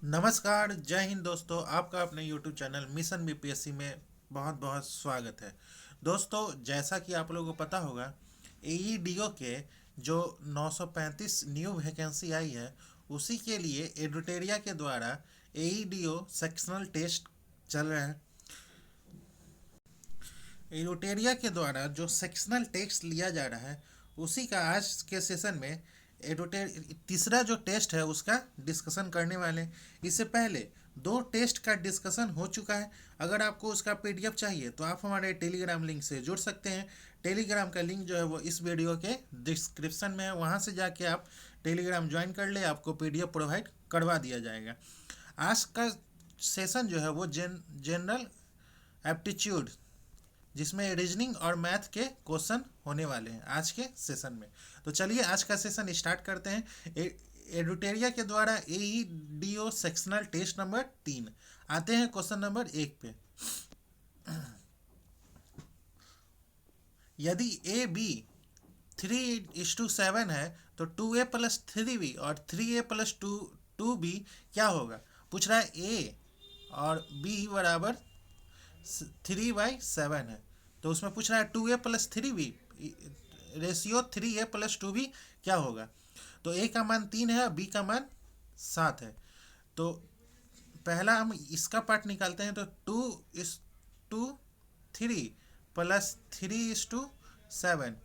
नमस्कार, जय हिंद दोस्तों। आपका अपने YouTube चैनल मिशन बीपीएससी में बहुत बहुत स्वागत है। दोस्तों, जैसा कि आप लोगों को पता होगा, एईडीओ के जो 935 न्यू वैकेंसी आई है, उसी के लिए एडुटेरिया के द्वारा एईडीओ सेक्शनल टेस्ट चल रहे हैं। एडुटेरिया के द्वारा जो सेक्शनल टेस्ट लिया जा रहा है, उसी का आज के सेशन में एडुटेर तीसरा जो टेस्ट है उसका डिस्कशन करने वाले हैं। इससे पहले दो टेस्ट का डिस्कशन हो चुका है। अगर आपको उसका पीडीएफ चाहिए तो आप हमारे टेलीग्राम लिंक से जुड़ सकते हैं। टेलीग्राम का लिंक जो है वो इस वीडियो के डिस्क्रिप्शन में है, वहाँ से जाके आप टेलीग्राम ज्वाइन कर ले, आपको पीडीएफ प्रोवाइड करवा दिया जाएगा। आज का सेशन जो है वो जनरल एप्टीट्यूड, जिसमें रीजनिंग और मैथ के क्वेश्चन होने वाले हैं आज के सेशन में। तो चलिए आज का सेशन स्टार्ट करते हैं। एडुटेरिया के द्वारा एईडीओ सेक्शनल टेस्ट नंबर 3 आते हैं क्वेश्चन नंबर 1 पे। यदि ए बी 3:7 है तो 2a प्लस 3b और 3a प्लस 2b क्या होगा। पूछ रहा है ए और बी बराबर 3/7 है, तो उसमें पूछ रहा है 2a plus 3b ratio 3a plus 2b क्या होगा। तो ए का मान 3 है और बी का मान 7 है। तो पहला हम इसका पार्ट निकालते हैं, तो 2:3 प्लस 3:7,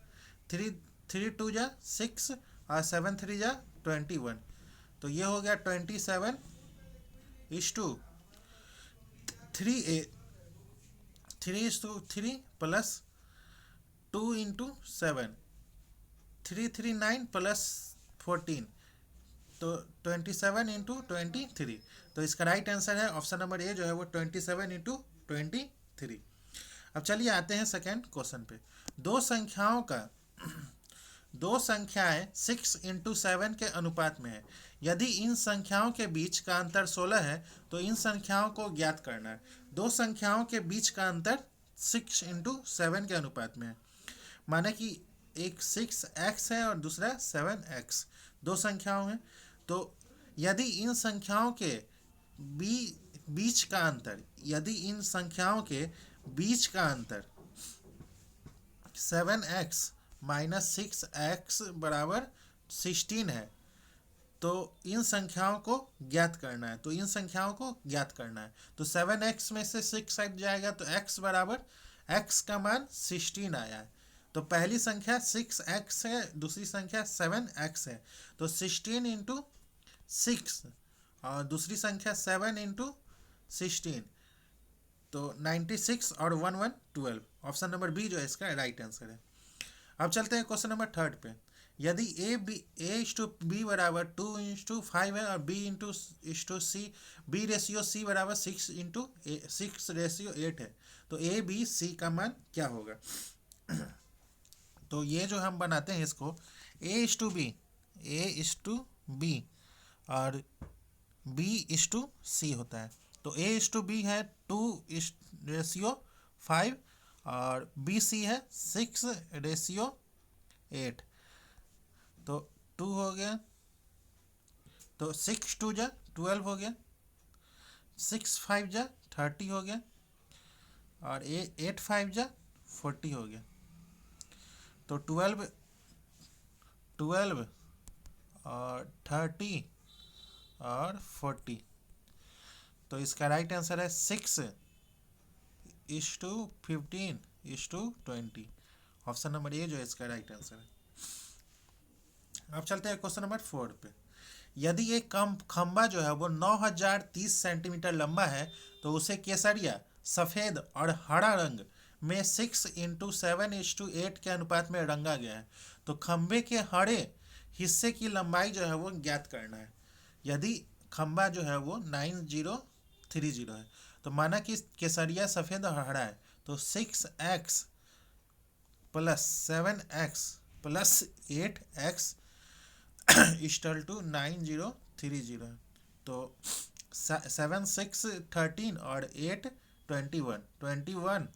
3 3 2 6 और 7 3 21। तो ये हो गया 27:3a 3:3 प्लस 2 × 7, 339 प्लस 14, तो 27 × 23। तो इसका राइट आंसर है ऑप्शन नंबर ए जो है वो 27 × 23। अब चलिए आते हैं सेकेंड क्वेश्चन पे। दो संख्याओं का दो संख्याएं 6 × 7 के अनुपात में है। यदि इन संख्याओं के बीच का अंतर 16 है तो इन संख्याओं को ज्ञात करना है। दो संख्याओं के बीच का अंतर 6 × 7 के अनुपात में है। माने कि एक 6x है और दूसरा 7x, दो संख्याओं हैं। तो यदि इन संख्याओं के बीच का अंतर यदि इन संख्याओं के बीच का अंतर 7x माइनस 6x बराबर 16 है, तो इन संख्याओं को ज्ञात करना है। तो 7x में से 6 हट जाएगा, तो x बराबर x का मान 16 आया है। तो पहली संख्या 6x है, दूसरी संख्या 7x है। तो 16 × 6 और दूसरी संख्या 7 × 16, तो 96 और 1 12। ऑप्शन नंबर बी जो है इसका राइट आंसर है। अब चलते हैं क्वेश्चन नंबर 3 पे। यदि a/b बराबर 2:5 है और b रेशियो c बराबर 6:8 है, तो a/b/c का मान क्या होगा। तो ये जो हम बनाते हैं इसको a/b और b/c होता है। तो a/b है 2:5 और bc है 6:8। तो 2 हो गया, तो 6 2 जा 12 हो गया, 6 5 जा 30 हो गया और 8 5 जा 40 हो गया। तो 12 और 30 और 40। तो इसका राइट आंसर है 6:15:20। ऑप्शन नंबर ए जो है इसका राइट आंसर है। अब चलते हैं क्वेश्चन नंबर 4 पे। यदि एक खंबा जो है वो 9030 सेंटीमीटर लंबा है तो उसे केसरिया, सफ़ेद और हरा रंग में 6:7:8 के अनुपात में रंगा गया है। तो खंबे के हरे हिस्से की लंबाई जो है वो ज्ञात करना है। यदि खंबा जो है वो 9030 है, तो माना कि केसरिया, सफ़ेद और हरा है, तो 6x plus 7x plus 8x equal to 9030 है। तो 7 6 13 और 8 21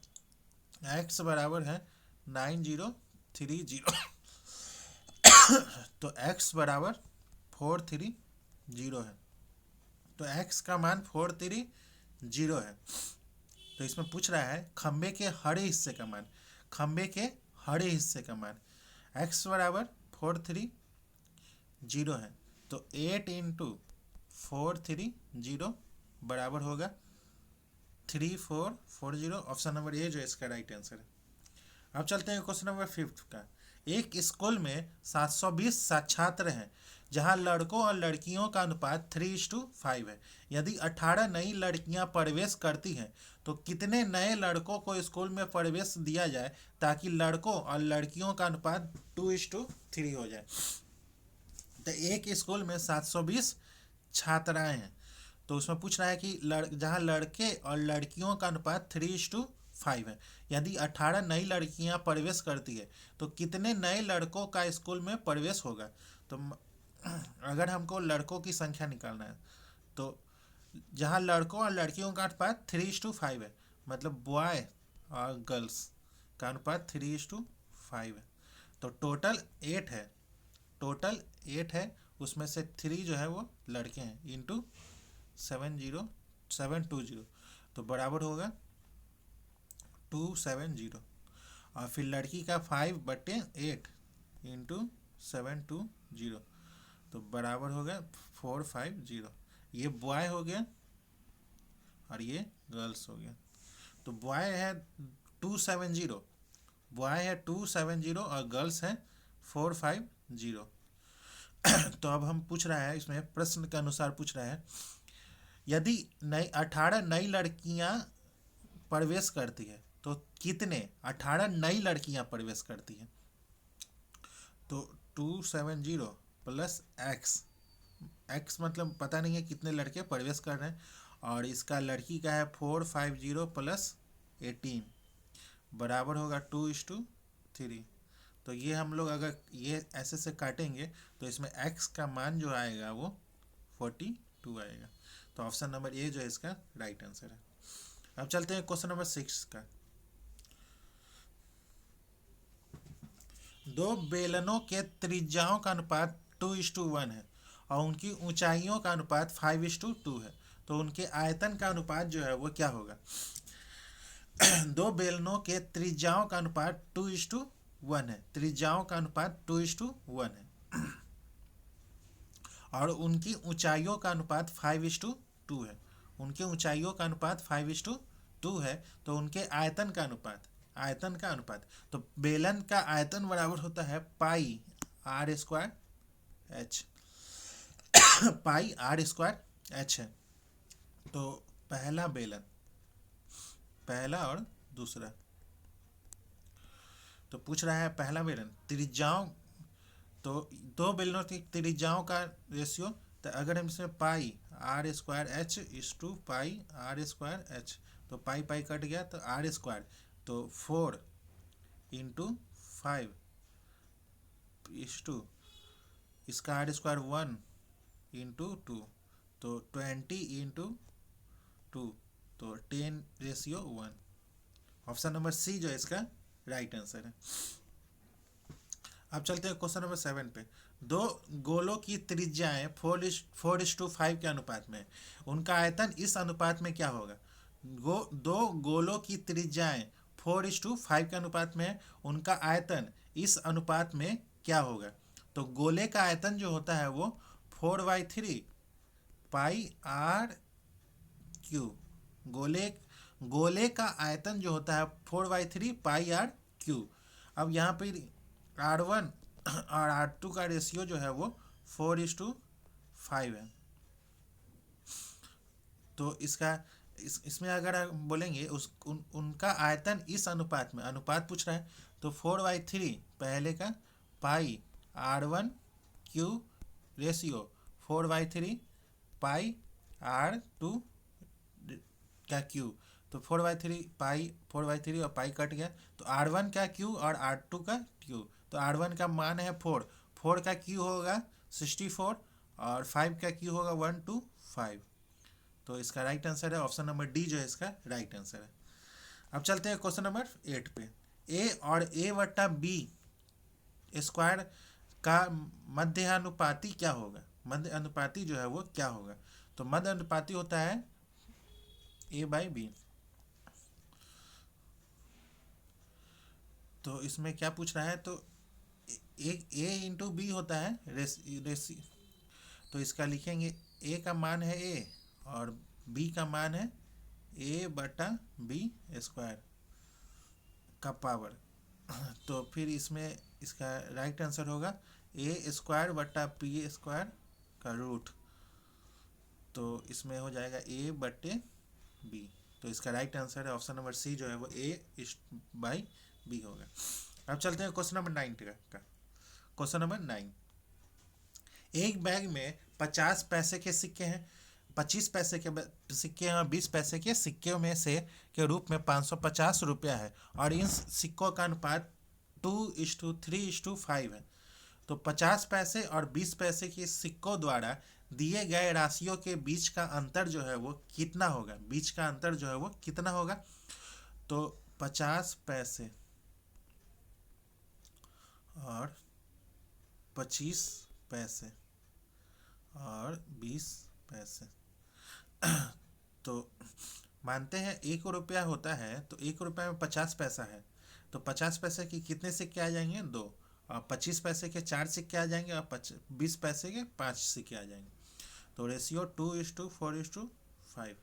x बराबर है 9030। तो x बराबर 430 है। तो x का मान 430 है। तो इसमें पूछ रहा है खंबे के हरे हिस्से का मान, खंबे के हरे हिस्से का मान x बराबर 430 है। तो 8 इंटू 430 बराबर होगा 3440। ऑप्शन नंबर ए जो है इसका राइट आंसर है। अब चलते हैं क्वेश्चन नंबर 5 का। एक स्कूल में 720 छात्र हैं जहां लड़कों और लड़कियों का अनुपात 3:5 है। यदि 18 नई लड़कियां प्रवेश करती हैं तो कितने नए लड़कों को स्कूल में प्रवेश दिया जाए ताकि लड़कों और लड़कियों का अनुपात 2:3 हो जाए। तो एक स्कूल में 720 छात्राएं हैं, तो उसमें पूछ रहा है कि जहां लड़के और लड़कियों का अनुपात 3:5 है, यदि 18 नई लड़कियां प्रवेश करती है तो कितने नए लड़कों का स्कूल में प्रवेश होगा। तो अगर हमको लड़कों की संख्या निकालना है तो जहां लड़कों और लड़कियों का अनुपात 3:5 है, मतलब बॉय और गर्ल्स का अनुपात 3:5 है, तो टोटल 8 है, टोटल 8 है, उसमें से 3 जो है वो लड़के हैं इंटू 720 तो बराबर होगा 270। और फिर लड़की का 5/8 इंटू 720 तो बराबर होगा 450। ये बॉय हो गया और ये गर्ल्स हो गया। तो बॉय है 270, बॉय है 270 और गर्ल्स है 450। तो अब हम पूछ रहा है, इसमें प्रश्न के अनुसार पूछ रहा है यदि 18 नई लड़कियां प्रवेश करती है तो कितने 18 नई लड़कियां प्रवेश करती हैं। तो 270 प्लस x मतलब पता नहीं है कितने लड़के प्रवेश कर रहे हैं, और इसका लड़की का है 450 प्लस 18 बराबर होगा 2:3। तो ये हम लोग अगर ये ऐसे से काटेंगे तो इसमें x का मान जो आएगा वो 42 आएगा। तो ऑप्शन नंबर ए जो है इसका राइट आंसर है। अब चलते हैं क्वेश्चन नंबर 6 का। दो बेलनों के त्रिज्याओं का अनुपात 2:1 है और उनकी ऊंचाइयों का अनुपात 5:2 है, तो उनके आयतन का अनुपात जो है वो क्या होगा। दो बेलनों के त्रिज्याओं का अनुपात 2:1 है, त्रिज्याओं का अनुपात 2:1 है और उनकी ऊंचाइयों का अनुपात 5:2 है, उनकी ऊंचाइयों का अनुपात 5:2 है, तो उनके आयतन का अनुपात, आयतन का अनुपात, तो बेलन का आयतन बराबर होता है पाई r स्क्वायर h, पाई r स्क्वायर h है। तो पहला बेलन, पहला और दूसरा, तो पूछ रहा है पहला बेलन त्रिज्याओं, तो दो बेलनों की त्रिज्याओं का रेशियो, तो अगर हम इसमें pi r square h is two pi r square h, तो पाई पाई कट गया तो r स्क्वायर, तो 4 इंटू 5 इस टू, इसका r स्क्वायर 1 इंटू 2, तो 20 इंटू 2, तो 10:1। ऑप्शन नंबर सी जो है इसका राइट आंसर है। अब चलते हैं क्वेश्चन नंबर 7 पे। दो गोलों की त्रिज्याएं 4:5 के अनुपात में, उनका आयतन इस अनुपात में क्या होगा। दो गोलों की त्रिज्याएं 4:5 के अनुपात में है, उनका आयतन इस अनुपात में क्या होगा। तो गोले का आयतन जो होता है वो 4/3 पाई r क्यू, गोले का आयतन जो होता है 4/3 पाई r क्यू। अब यहाँ पे R1 और R2 का रेशियो जो है वो 4:5 है, तो इसका इसमें अगर हम बोलेंगे उनका आयतन इस अनुपात में, अनुपात पूछ रहा है, तो 4/3 पहले का पाई R1 क्यू रेशियो 4/3 पाई R2 का क्यू, तो 4/3 पाई 4/3 और पाई कट गया, तो R1 का क्यू और R2 का क्यू, तो R1 का मान है 4 का क्यू होगा 64 और 5 का क्यू होगा 125। तो इसका राइट आंसर है ऑप्शन नंबर डी जो है इसका राइट आंसर है। अब चलते हैं क्वेश्चन नंबर 8 पे। ए और a/b स्क्वायर का मध्यानुपाती क्या होगा, मध्य अनुपाती जो है वो क्या होगा। तो मध्य अनुपाती होता है A/B। तो इसमें क्या पूछ रहा है, तो A/B होता है रेसी। तो इसका लिखेंगे A का मान है A और B का मान है A/B² का पावर। तो फिर इसमें इसका राइट आंसर होगा A² + P² का रूट। तो इसमें हो जाएगा A/B। तो इसका राइट आंसर है ऑप्शन नंबर सी जो है वो A/B होगा। अब चलते हैं क्वेश्चन नंबर 9 का। क्वेश्चन नंबर 9, एक बैग में 50 पैसे के सिक्के हैं, 25 पैसे के सिक्के हैं और 20 पैसे के सिक्के में से के रूप में 550 रुपया है और इन सिक्कों का अनुपात 2:3:5 है। तो 50 पैसे और 20 पैसे के सिक्कों द्वारा दिए गए राशियों के बीच का अंतर जो है वो कितना होगा, बीच का अंतर जो है वो कितना होगा। तो 50 पैसे और 25 पैसे और 20 पैसे। तो मानते हैं 1 रुपया होता है, तो 1 रुपया में 50 पैसा है, तो 50 पैसे के कितने सिक्के आ जाएंगे, 2। और 25 पैसे के 4 सिक्के आ जाएंगे और 20 पैसे के 5 सिक्के आ जाएंगे। तो रेशियो 2:4:5।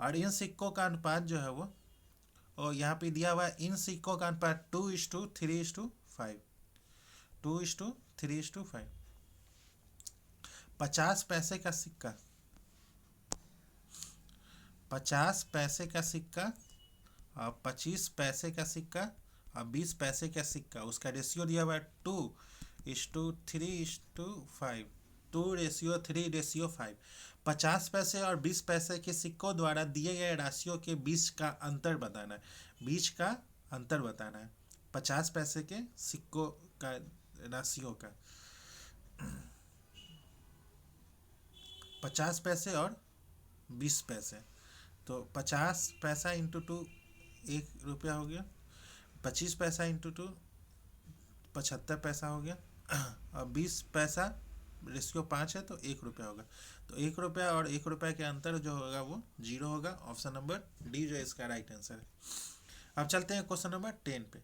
और इन सिक्कों का अनुपात जो है वो, और यहाँ पे दिया हुआ है इन सिक्कों का अनुपात 2:3:5। 2:3:5। 50 पैसे का सिक्का, 50 पैसे का सिक्का और 25 पैसे का सिक्का और 20 पैसे का सिक्का, उसका रेशियो दिया हुआ है 2:3:5। 2:3:5। 50 पैसे और 20 पैसे के सिक्कों द्वारा दिए गए राशियों के बीच का अंतर बताना है। बीच का अंतर बताना है 50 पैसे के सिक्कों का राशियों का। 50 पैसे और 20 पैसे, तो 50 पैसा इंटू 2 1 रुपया हो गया, 25 पैसा इंटू 2 75 पैसा हो गया और 20 पैसा रेशियो 5 है तो 1 रुपया होगा। तो 1 रुपया और 1 रुपया के अंतर जो होगा वो 0 होगा। ऑप्शन नंबर डी जो इसका राइट आंसर है। अब चलते हैं क्वेश्चन नंबर 10 पे।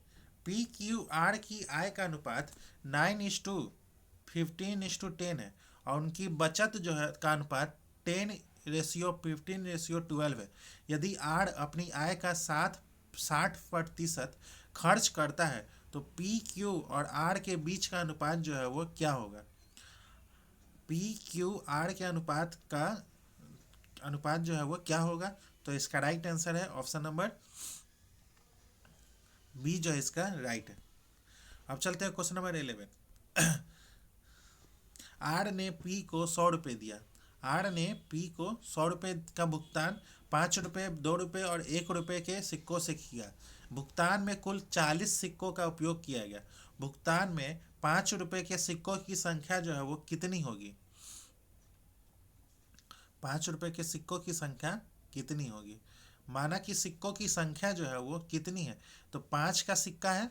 PQR की आय का अनुपात 9:15:10 है और उनकी बचत जो है का अनुपात 10:15:12 है। यदि आर अपनी आय का 60% खर्च करता है तो PQ और R के बीच का अनुपात जो है वो क्या होगा। PQR के अनुपात जो है वो क्या होगा। तो इसका राइट आंसर है ऑप्शन नंबर बी जो है इसका राइट है। अब चलते हैं क्वेश्चन नंबर 11। आर ने पी को 100 रुपये दिया। आर ने पी को 100 रुपये का भुगतान 5 रुपये, 2 रुपये और 1 रुपये के सिक्कों से किया। भुगतान में कुल 40 सिक्कों का उपयोग किया गया। भुगतान में 5 रुपये के सिक्कों की संख्या जो है वो कितनी होगी। 5 रुपये के सिक्कों की संख्या कितनी होगी। माना कि सिक्कों की संख्या जो है वो कितनी है, तो 5 का सिक्का है।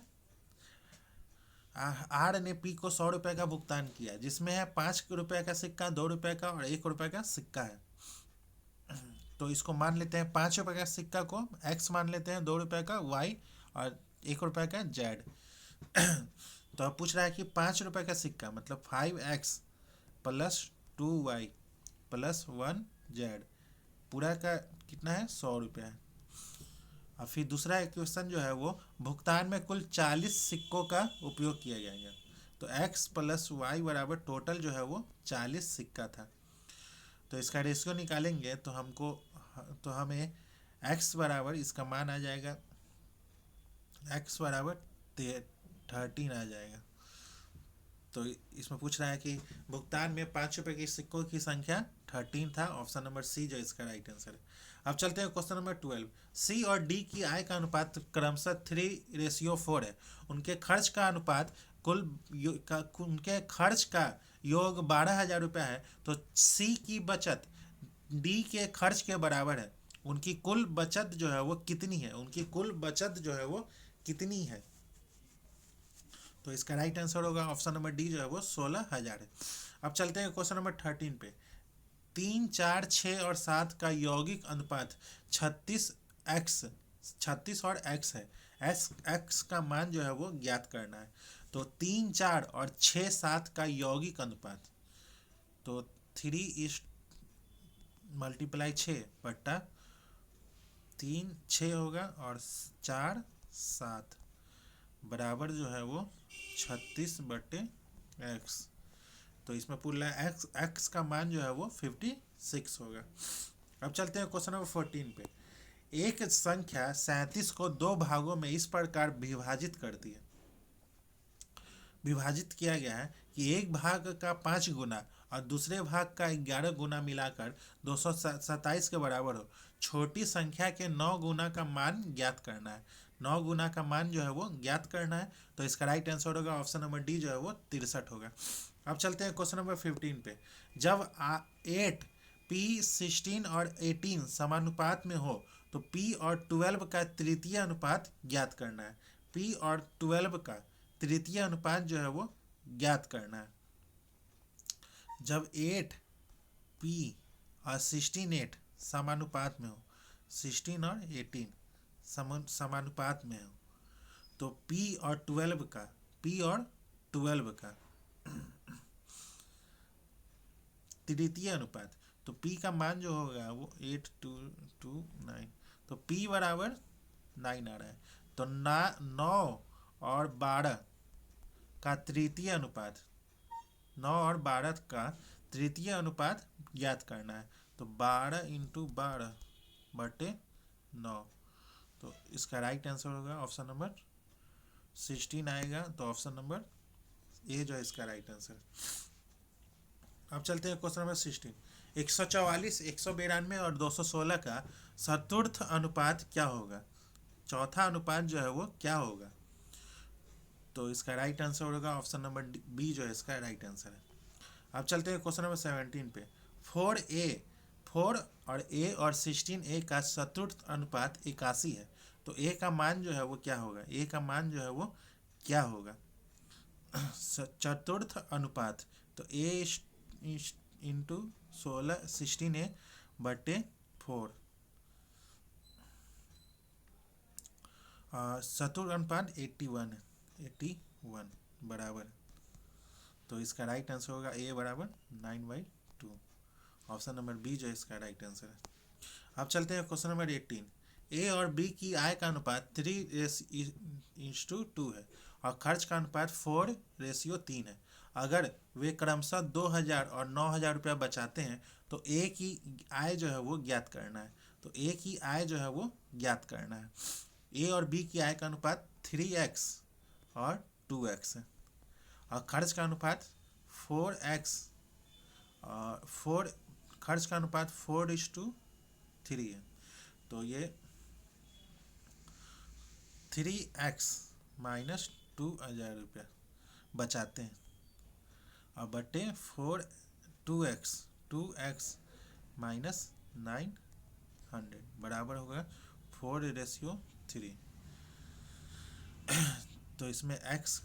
आर ने पी को 100 रुपये का भुगतान किया, जिसमें है 5 रुपये का सिक्का, 2 रुपये का और 1 रुपये का सिक्का है। तो इसको मान लेते हैं 5 रुपये का सिक्का को x मान लेते हैं, 2 रुपये का y और 1 रुपये का z। तो अब पूछ रहा है कि 5 रुपये का सिक्का मतलब 5x + 2y + 1z पूरा का कितना है, 100 रुपया है। और फिर दूसरा क्वेश्चन जो है वो भुगतान में कुल 40 सिक्कों का उपयोग किया जाएगा। तो x + y बराबर टोटल जो है वो 40 सिक्का था। तो इसका रेशियो निकालेंगे तो हमें x बराबर इसका मान आ जाएगा, x बराबर 13 आ जाएगा। तो इसमें पूछ रहा है कि भुगतान में 5 रुपये के सिक्कों की संख्या 13 था। ऑप्शन नंबर सी जो इसका राइट आंसर है। अब चलते हैं क्वेश्चन नंबर 12। सी और डी की आय का अनुपात क्रमशः 3:4 है। उनके खर्च का अनुपात उनके खर्च का योग 12,000 रुपया है। तो सी की बचत डी के खर्च के बराबर है। उनकी कुल बचत जो है वो कितनी है, उनकी कुल बचत जो है वो कितनी है। तो इसका राइट आंसर होगा ऑप्शन नंबर डी जो है वो 16,000 है। अब चलते हैं क्वेश्चन नंबर 13 पे। 3, 4, 6 और 7 का यौगिक अनुपात 36 और x है। x का मान जो है वो ज्ञात करना है। तो 3, 4 और 6, 7 का यौगिक अनुपात, तो 3 मल्टीप्लाई 6 बट्टा 3 6 होगा और 4 7 बराबर जो है वो 36/x। तो इसमें पूरा x का मान जो है वो 56 होगा। अब चलते हैं क्वेश्चन नंबर 14 पे। एक संख्या 37 को दो भागों में इस प्रकार विभाजित करती है, विभाजित किया गया है कि एक भाग का 5 गुना और दूसरे भाग का 11 गुना मिलाकर 227 के बराबर हो। छोटी संख्या के 9 गुना का मान ज्ञात करना है। 9 गुना का मान जो है वो ज्ञात करना है। तो इसका राइट आंसर होगा ऑप्शन नंबर डी जो है वो 63 होगा। अब चलते हैं क्वेश्चन नंबर 15 पे। जब 8 P 16 और 18 समानुपात में हो तो P और 12 का तृतीय अनुपात ज्ञात करना है। P और 12 का तृतीय अनुपात जो है वो ज्ञात करना है। जब 8 P और 16 8 समानुपात में हो, 16 और 18 समानुपात में हो, तो P और 12 का तृतीय अनुपात, तो P का मान जो होगा वो 8 2 2 9, तो P बराबर 9 आ रहा है। तो 9 और 12 का तृतीय अनुपात, 9 और 12 का तृतीय अनुपात ज्ञात करना है। तो 12 × 12/9, तो इसका राइट आंसर होगा ऑप्शन नंबर 16 आएगा। तो ऑप्शन नंबर ए जो है इसका राइट आंसर। अब चलते हैं क्वेश्चन नंबर 16। 144, 192 और 216 का चतुर्थ अनुपात क्या होगा? चौथा अनुपात जो है वो क्या होगा? तो इसका राइट आंसर होगा ऑप्शन नंबर बी जो है इसका राइट आंसर है। अब चलते हैं क्वेश्चन नंबर 17 पे। 4 और a और 16a का चतुर्थ अनुपात 81 है। तो a का मान जो है वो क्या होगा? a का मान जो है वो क्या होगा? चतुर्थ अनुपात, तो a इंटू 16a/4, चतुर्थ अनुपात 81 बराबर। तो इसका राइट आंसर होगा a बराबर 9/2। ऑप्शन नंबर बी जो है इसका राइट आंसर है। अब चलते हैं क्वेश्चन नंबर 18। ए और बी की आय का अनुपात 3:2 है और खर्च का अनुपात 4:3 है। अगर वे क्रमशः 2000 और 9000 रुपया बचाते हैं तो ए की आय जो है वो ज्ञात करना है। तो ए की आय जो है वो ज्ञात करना है। ए और बी की आय का अनुपात 3x और 2x है और खर्च का अनुपात 4x और खर्च का अनुपात 4:3 है। तो ये 3x माइनस 2000 रुपया बचाते हैं और बटे 2x माइनस 900 बराबर होगा 4:3। तो इसमें x,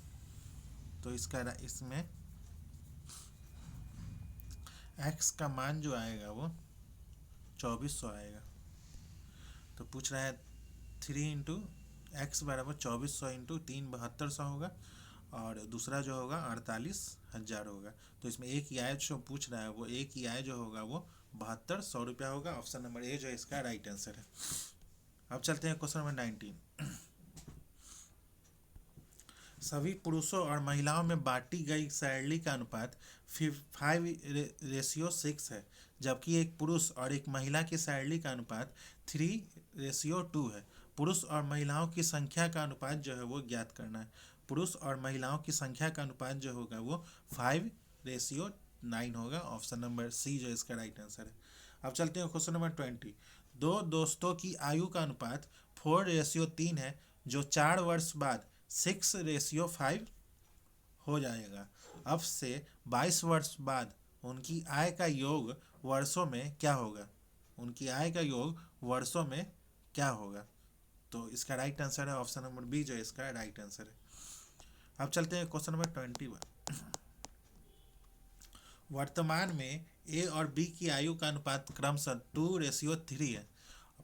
तो इसमें x का मान जो आएगा वो 2400 आएगा। तो पूछ रहा है 3 × x बराबर 2400 × 3 7200 होगा और दूसरा जो होगा 48,000 होगा। तो इसमें एक ही आय जो पूछ रहा है वो एक ही आय जो होगा वो 7200 रुपया होगा। ऑप्शन नंबर ए जो है इसका राइट आंसर है। अब चलते हैं क्वेश्चन नंबर 19। सभी पुरुषों और महिलाओं में बांटी गई सैलरी का अनुपात 5:6 है, जबकि एक पुरुष और एक महिला की सैलरी का अनुपात 3:2 है। पुरुष और महिलाओं की संख्या का अनुपात जो है वो ज्ञात करना है। पुरुष और महिलाओं की संख्या का अनुपात जो होगा वो 5:9 होगा। ऑप्शन नंबर सी जो इसका राइट आंसर है। अब चलते हैं क्वेश्चन नंबर 20। दो दोस्तों की आयु का अनुपात 4:3 है जो 4 वर्ष बाद 6:5 हो जाएगा। अब से 22 वर्ष बाद उनकी आय का योग वर्षों में क्या होगा? उनकी आय का योग वर्षों में क्या होगा? तो इसका राइट आंसर है ऑप्शन नंबर बी जो इसका राइट आंसर है। अब चलते हैं क्वेश्चन नंबर 21। वर्तमान में ए और बी की आयु का अनुपात क्रमशः 2:3 है।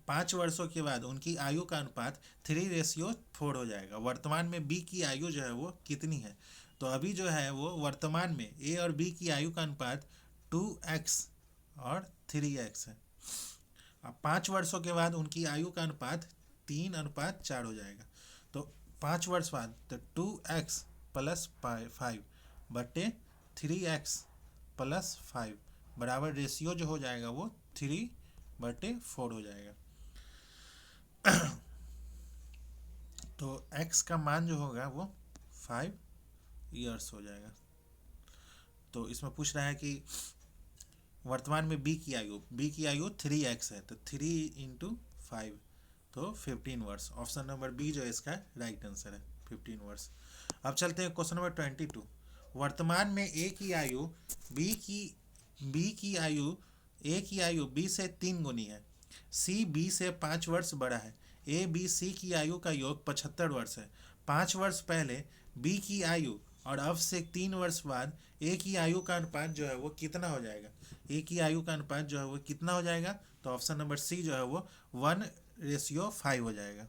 5 वर्षों के बाद उनकी आयु का अनुपात 3:4 हो जाएगा। वर्तमान में बी की आयु जो है वो कितनी है? तो अभी जो है वो वर्तमान में ए और बी की आयु का अनुपात 2x और 3x है। अब 5 वर्षों के बाद उनकी आयु का अनुपात 3:4 हो जाएगा। तो 5 वर्ष बाद तो 2x प्लस 5 बटे 3x प्लस 5 बराबर रेशियो जो हो जाएगा वो 3/4 हो जाएगा। तो x का मान जो होगा वो 5 ईयर्स हो जाएगा। तो इसमें पूछ रहा है कि वर्तमान में b की आयु 3x है, तो 3 × 5 तो 15 वर्ष। ऑप्शन नंबर बी जो है इसका राइट आंसर है, 15 वर्ष। अब चलते हैं क्वेश्चन नंबर 22। वर्तमान में ए की आयु बी से 3 गुनी है। सी बी से 5 वर्ष बड़ा है। ए बी सी की आयु का योग 75 वर्ष है। 5 वर्ष पहले बी की आयु और अब से 3 वर्ष बाद ए की आयु का अनुपात जो है वो कितना हो जाएगा? ए की आयु का अनुपात जो है वो कितना हो जाएगा? तो ऑप्शन नंबर सी जो है वो 1:5 हो जाएगा।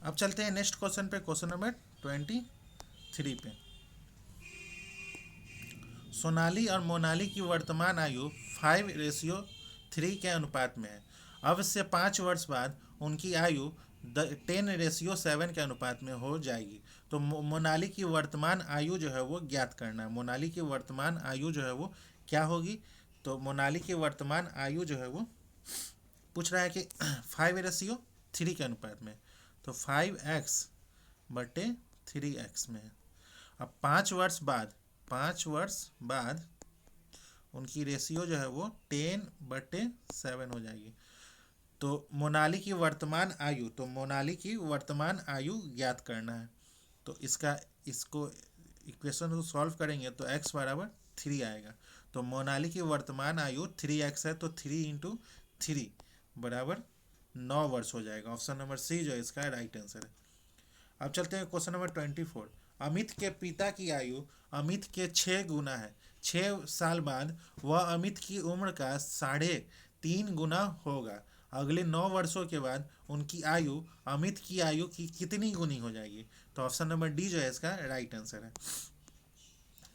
अब चलते हैं नेक्स्ट क्वेश्चन पे, क्वेश्चन नंबर 23 पे। सोनाली और मोनाली की वर्तमान आयु 5:3 के अनुपात में है। अब से 5 वर्ष बाद उनकी आयु 10:7 के अनुपात में हो जाएगी। तो मोनाली की वर्तमान आयु जो है वो ज्ञात करना है। मोनाली की वर्तमान आयु जो है वो क्या होगी? तो मोनाली की वर्तमान आयु जो है वो पूछ रहा है कि 5:3 के अनुपात में, तो 5x बटे 3x में है। अब 5 वर्ष बाद उनकी रेशियो जो है वो 10/7 हो जाएगी। तो मोनाली की वर्तमान आयु ज्ञात करना है। तो इसको इक्वेशन को सॉल्व करेंगे तो x बराबर 3 आएगा। तो मोनाली की वर्तमान आयु 3x है, तो 3 × 3 बराबर 9 वर्ष हो जाएगा। ऑप्शन नंबर सी जो है इसका राइट आंसर है। अब चलते हैं क्वेश्चन नंबर 24। अमित के पिता की आयु अमित के 6 गुना है। 6 साल बाद वह अमित की उम्र का 3.5 गुना होगा। अगले 9 वर्षों के बाद उनकी आयु अमित की आयु की कितनी गुनी हो जाएगी? तो ऑप्शन नंबर डी जो है इसका राइट आंसर है।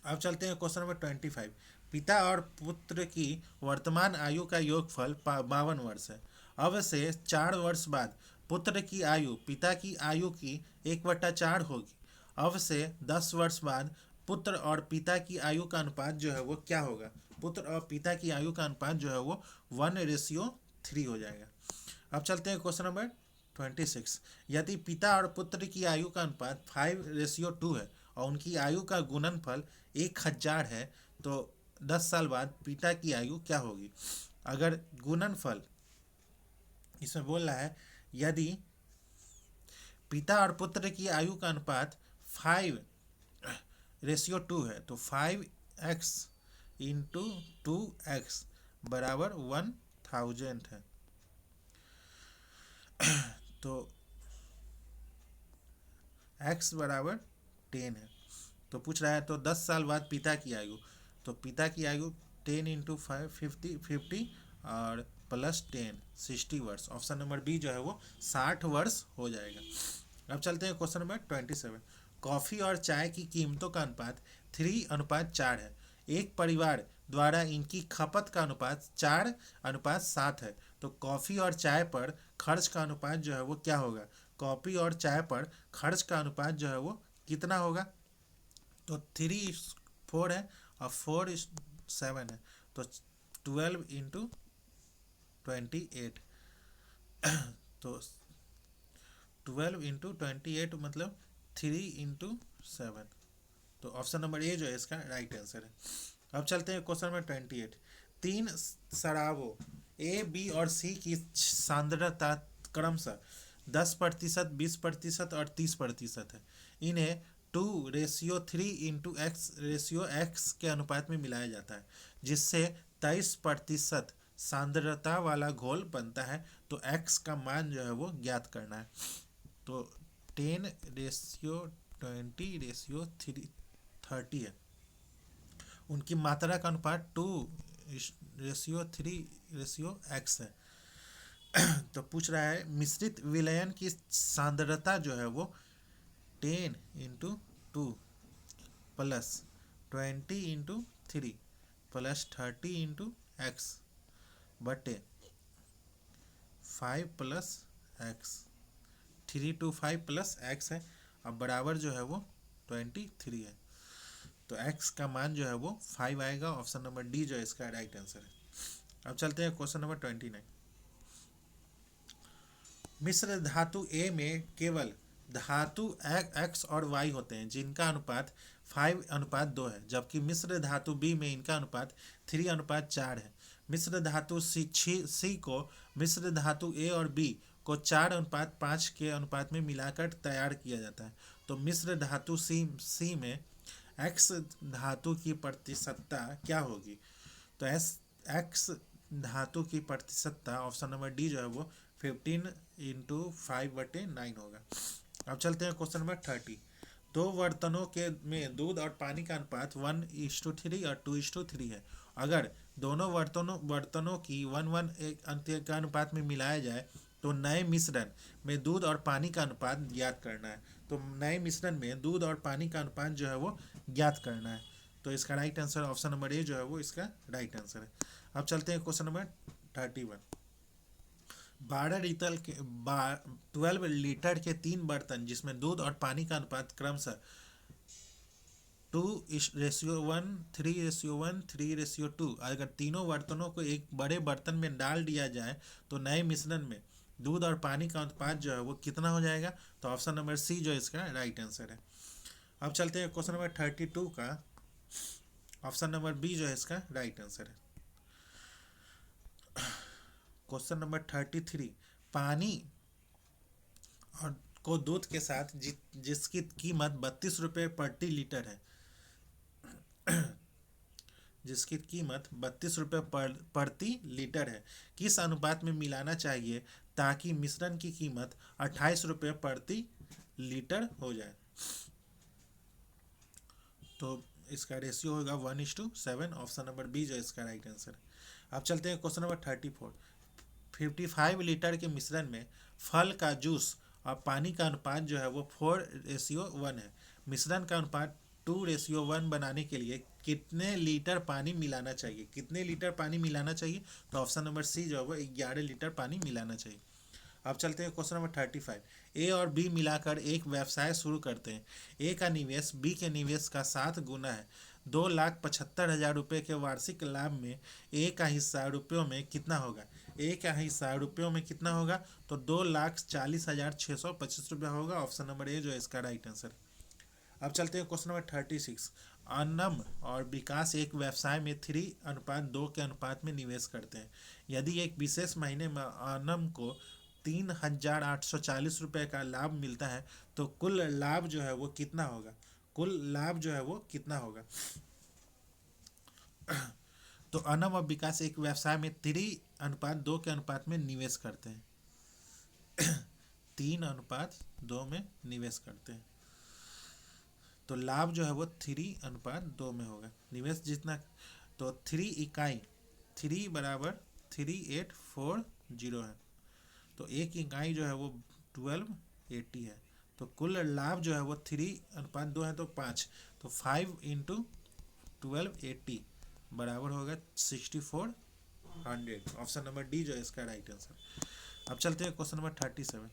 अब चलते हैं क्वेश्चन नंबर 25। पिता और पुत्र की वर्तमान आयु का योगफल 52 वर्ष है। अब से 4 वर्ष बाद पुत्र की आयु पिता की आयु की 1/4 होगी। अब से 10 वर्ष बाद पुत्र और पिता की आयु का अनुपात जो है वो क्या होगा? पुत्र और पिता की आयु का अनुपात जो है वो 1:3 हो जाएगा। अब चलते हैं क्वेश्चन नंबर 26। यदि पिता और पुत्र की आयु का अनुपात 5:2 है और उनकी आयु का गुणनफल 1000 है, तो 10 साल बाद पिता की आयु क्या होगी? अगर गुणनफल इसमें बोल रहा है यदि पिता और पुत्र की आयु का अनुपात 5:2 है, तो 5x × 2x बराबर 1000 है। तो x बराबर 10 है। तो पूछ रहा है तो 10 साल बाद पिता की आयु, तो पिता की आयु 10 × 5 50 और प्लस 10 60 वर्ष। ऑप्शन नंबर बी जो है वो 60 वर्ष हो जाएगा। अब चलते हैं क्वेश्चन नंबर 27। कॉफ़ी और चाय की कीमतों का अनुपात 3:4 है। एक परिवार द्वारा इनकी खपत का अनुपात 4:7 है। तो कॉफ़ी और चाय पर खर्च का अनुपात जो है वो क्या होगा? कॉफ़ी और चाय पर खर्च का अनुपात जो है वो कितना होगा? तो 3:4 है और 4:7 है, तो 12 × 28 तो 12 × 28 मतलब 3 × 7। तो ऑप्शन नंबर ए जो है इसका राइट आंसर है। अब चलते हैं क्वेश्चन नंबर 28। 3 शराबों ए बी और सी की सांद्रता क्रमशः 10%, 20% और 30% है। इन्हें 2:3 × x के अनुपात में मिलाया जाता है, जिससे 23% सांद्रता वाला घोल बनता है। तो x का मान जो है वो ज्ञात करना है। तो 10:20:30 है। उनकी मात्रा का अनुपात 2:3:x है। तो पूछ रहा है मिश्रित विलयन की सांद्रता जो है वो 10 × 2 प्लस 20 × 3 प्लस 30 × x बटे 5 + x, 3 to 5 + x है। अब बराबर जो है वो 23 है। तो x का मान जो है वो 5 आएगा। ऑप्शन नंबर डी जो है इसका राइट आंसर है। अब चलते हैं क्वेश्चन नंबर 29। मिश्र धातु A में केवल धातु x और y होते हैं जिनका अनुपात 5:2 है, जबकि मिश्र धातु B में इनका अनुपात 3:4 है। मिश्र धातु C को मिश्र धातु A और B को 4:5 के अनुपात में मिलाकर तैयार किया जाता है। तो मिश्र धातु C में x धातु की प्रतिशतता क्या होगी? तो x धातु की प्रतिशतता ऑप्शन नंबर डी जो है वो 15 × 5/9 होगा। अब चलते हैं क्वेश्चन नंबर 30। दो बर्तनों के में दूध और पानी का अनुपात 1:3 और 2:3 है। अगर दोनों बर्तनों की 1:1 का अनुपात में मिलाया जाए तो नए मिश्रण में दूध और पानी का अनुपात ज्ञात करना है। तो नए मिश्रण में दूध और पानी का अनुपात जो है वो ज्ञात करना है। तो इसका right answer option number A जो है वो इसका राइट आंसर है। अब चलते हैं क्वेश्चन नंबर 31। 12 लीटर के 3 बर्तन जिसमें दूध और पानी का अनुपात क्रमशः 2:1, 3:1, 3:2, अगर तीनों बर्तनों को एक बड़े बर्तन में डाल दिया जाए तो नए मिश्रण में दूध और पानी का अनुपात जो है वो कितना हो जाएगा? तो ऑप्शन नंबर सी जो इसका राइट आंसर है। अब चलते हैं क्वेश्चन नंबर 32 का। ऑप्शन नंबर बी जो है इसका राइट आंसर है। Question number 33। पानी और को दूध के साथ जिसकी कीमत 32 रुपये प्रति लीटर है जिसकी कीमत 32 रुपये प्रति लीटर है, किस अनुपात में मिलाना चाहिए ताकि मिश्रण की कीमत 28 रुपये प्रति लीटर हो जाए? तो इसका रेशियो होगा 1:7। ऑप्शन नंबर बी जो इसका राइट आंसर है। अब चलते हैं क्वेश्चन नंबर 34। 55 लीटर के मिश्रण में फल का जूस और पानी का अनुपात जो है वो 4:1 है। मिश्रण का अनुपात 2:1 बनाने के लिए कितने लीटर पानी मिलाना चाहिए? कितने लीटर पानी मिलाना चाहिए? तो ऑप्शन नंबर सी जो है वो 11 लीटर पानी मिलाना चाहिए। अब चलते हैं क्वेश्चन नंबर 35। ए और बी मिलाकर एक व्यवसाय शुरू करते हैं। ए का निवेश बी के निवेश का 7 गुना है। 2,75,000 रुपये के वार्षिक लाभ में ए का हिस्सा रुपयों में कितना होगा? ए का हिस्सा रुपयों में कितना होगा? तो 2,40,625 रुपया होगा। ऑप्शन नंबर ए जो है इसका राइट आंसर। अब चलते हैं क्वेश्चन नंबर 36। अनम और विकास एक व्यवसाय में 3:2 के अनुपात में निवेश करते हैं। यदि एक विशेष महीने में अनम को 3,840 रुपये का लाभ मिलता है तो कुल लाभ जो है वो कितना होगा? कुल लाभ जो है वो कितना होगा? तो अनम और विकास एक व्यवसाय में 3:2 के अनुपात में निवेश करते हैं। 3:2 में निवेश करते हैं तो लाभ जो है वो 3:2 में होगा। निवेश जितना तो 3 इकाई 3 बराबर 3840 है। तो एक इकाई जो है वो 1280 है। तो कुल लाभ जो है वो 3:2 है तो 5। तो 5 × 1280 बराबर होगा 6400। ऑप्शन नंबर डी जो है इसका राइट आंसर। अब चलते हैं क्वेश्चन नंबर 37।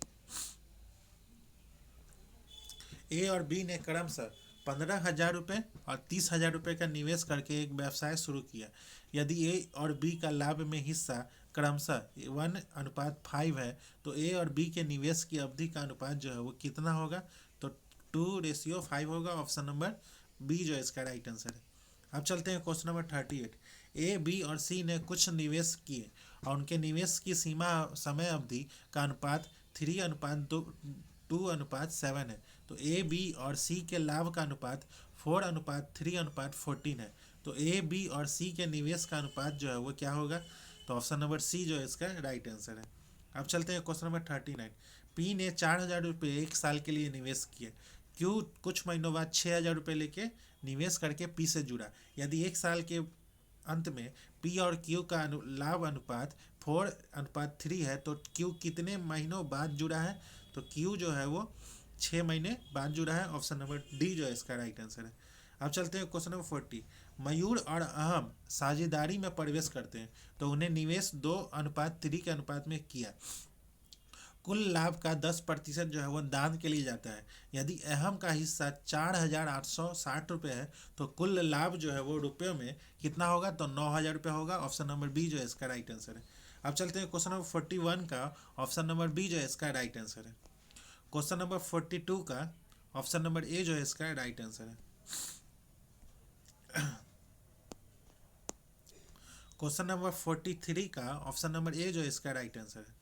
ए और बी ने क्रमशः 15,000 रुपये और 30,000 रुपये का निवेश करके एक व्यवसाय शुरू किया। यदि ए और बी का लाभ में हिस्सा क्रमशः 1:5 है तो ए और बी के निवेश की अवधि का अनुपात जो है वो कितना होगा? तो 2:5 होगा। ऑप्शन नंबर बी जो है इसका राइट आंसर है। अब चलते हैं क्वेश्चन नंबर 38। ए बी और सी ने कुछ निवेश किए और उनके निवेश की समय अवधि का अनुपात 3:2:7 है। तो ए बी और सी के लाभ का अनुपात 4:3:14 है। तो ए बी और सी के निवेश का अनुपात जो है वो क्या होगा? तो ऑप्शन नंबर सी जो है इसका राइट आंसर है। अब चलते हैं क्वेश्चन नंबर 39। पी ने 4,000 रुपये 1 साल के लिए निवेश किए। क्यू कुछ महीनों बाद 6,000 रुपये लेके निवेश करके पी से जुड़ा। यदि एक साल के अंत में पी और क्यू का लाभ अनुपात 4:3 है तो क्यू कितने महीनों बाद जुड़ा है? तो क्यू जो है वो 6 महीने बाद जुड़ा है। ऑप्शन नंबर डी जो है इसका राइट आंसर है। अब चलते हैं क्वेश्चन नंबर 40। मयूर और अहम साझेदारी में प्रवेश करते हैं तो उन्हें निवेश 2:3 के अनुपात में किया। कुल लाभ का 10% जो है वो दान के लिए जाता है। यदि अहम का हिस्सा 4,860 रुपये है तो कुल लाभ जो है वो रुपये में कितना होगा? तो 9,000 रुपये होगा। ऑप्शन नंबर बी जो है इसका राइट आंसर है। अब चलते हैं क्वेश्चन नंबर 41 का। ऑप्शन नंबर बी जो है इसका राइट आंसर है। क्वेश्चन नंबर 42 का ऑप्शन नंबर ए जो है इसका राइट आंसर है। क्वेश्चन नंबर 43 का ऑप्शन नंबर ए जो है इसका राइट आंसर है।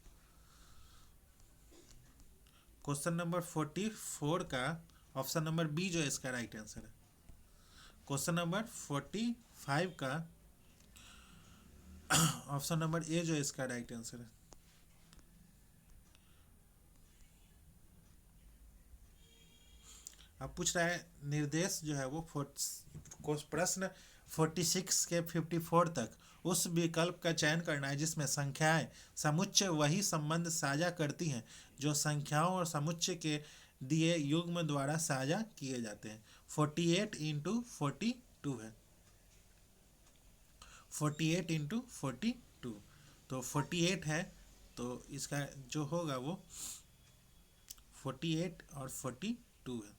क्वेश्चन नंबर 44 का ऑप्शन नंबर बी जो है इसका राइट आंसर है। क्वेश्चन नंबर 45 का ऑप्शन नंबर ए जो है इसका राइट आंसर है। अब पूछ रहा है निर्देश जो है वो प्रश्न 46 के 54 तक उस विकल्प का चयन करना है जिसमें संख्याएं समुच्चय वही संबंध साझा करती हैं जो संख्याओं और समुच्चय के दिए युग्म द्वारा साझा किए जाते हैं। 48:42 है। 48:42 तो 48 है तो इसका जो होगा वो 48 और 42 है।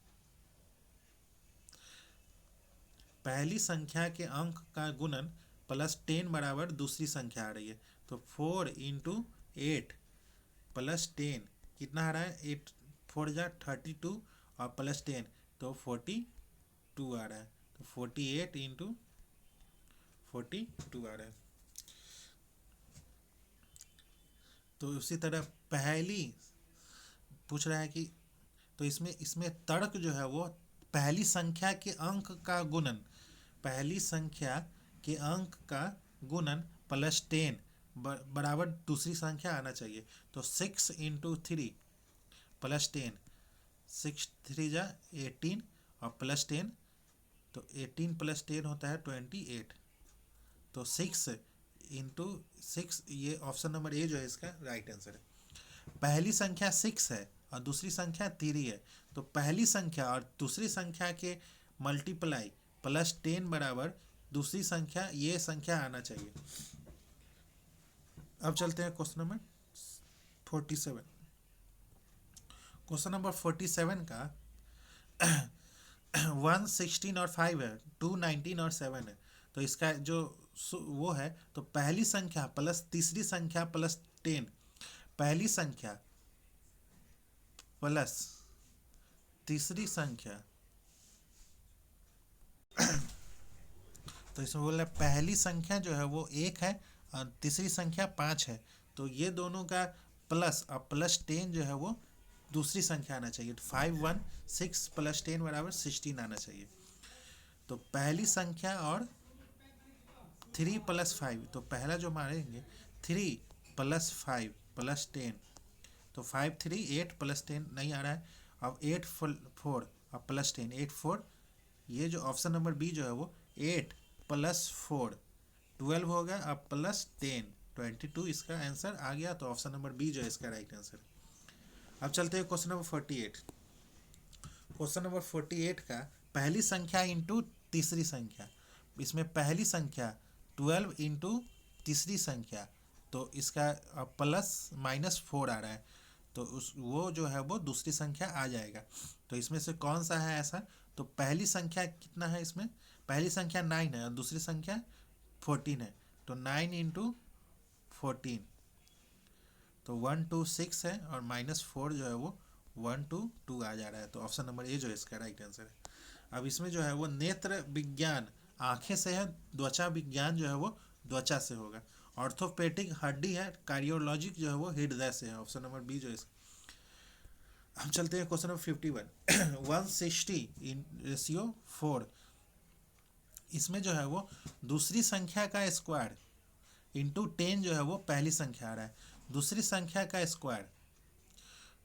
पहली संख्या के अंक का गुणन +10 बराबर दूसरी संख्या आ रही है तो 4 × 8 +10 कितना आ रहा है? 8 4 जा 32 और +10 तो 42 आ रहा है। तो 48:42 आ रहा है। तो उसी तरह पहली पूछ रहा है कि तो इसमें तर्क जो है वो पहली संख्या के अंक का गुणन, पहली संख्या के अंक का गुणन +10 बराबर दूसरी संख्या आना चाहिए। तो 6 × 3 +10 6 3 जा 18 और +10 तो 18 + 10 होता है 28। तो 6 × 6 ये ऑप्शन नंबर ए जो है इसका राइट आंसर है। पहली संख्या 6 है और दूसरी संख्या 3 है तो पहली संख्या और दूसरी संख्या के मल्टीप्लाई +10 बराबर दूसरी संख्या ये संख्या आना चाहिए। अब चलते हैं क्वेश्चन नंबर 47। क्वेश्चन नंबर 47 का 1 16 और 5 है, 2 19 और 7 है। तो इसका जो वो है तो पहली संख्या प्लस तीसरी संख्या +10, पहली संख्या प्लस तीसरी संख्या तो इसमें बोल रहा है पहली संख्या जो है वो 1 है और तीसरी संख्या 5 है। तो ये दोनों का प्लस और +10 जो है वो दूसरी संख्या आना चाहिए। 5 1 6 +10 बराबर 16 आना चाहिए। तो पहली संख्या और 3 + 5 तो पहला जो मारेंगे 3 + 5 +10 तो 5 3 8 +10 नहीं आ रहा है। अब 8 4 और +10 8 4 ये जो ऑप्शन नंबर बी जो है वो 8 + 4 12 होगा। अब +10 22 इसका आंसर आ गया। तो ऑप्शन नंबर बी जो है इसका राइट आंसर। अब चलते हैं क्वेश्चन नंबर 48। क्वेश्चन नंबर 48 का पहली संख्या इंटू तीसरी संख्या, इसमें पहली संख्या 12 इंटू तीसरी संख्या तो इसका +-4 आ रहा है तो वो जो है वो दूसरी संख्या आ जाएगा। तो इसमें से कौन सा है ऐसा? तो पहली संख्या कितना है इसमें? पहली संख्या 9 है और दूसरी संख्या 14 है तो 9 × 14 तो 1 2 6 है और -4 जो है वो 1 2 2 आ जा रहा है। तो ऑप्शन नंबर ए जो है इसका राइट आंसर है। अब इसमें जो है वो नेत्र विज्ञान आंखें से है, त्वचा विज्ञान जो है वो त्वचा से होगा, ऑर्थोपेडिक हड्डी है, कार्डियोलॉजिक जो है वो हृदय से है। ऑप्शन नंबर बी जो है इसका। हम चलते हैं क्वेश्चन नंबर 51 160:4। इसमें जो है वो दूसरी संख्या का स्क्वायर इंटू 10 जो है वो पहली संख्या आ रहा है, दूसरी संख्या का स्क्वायर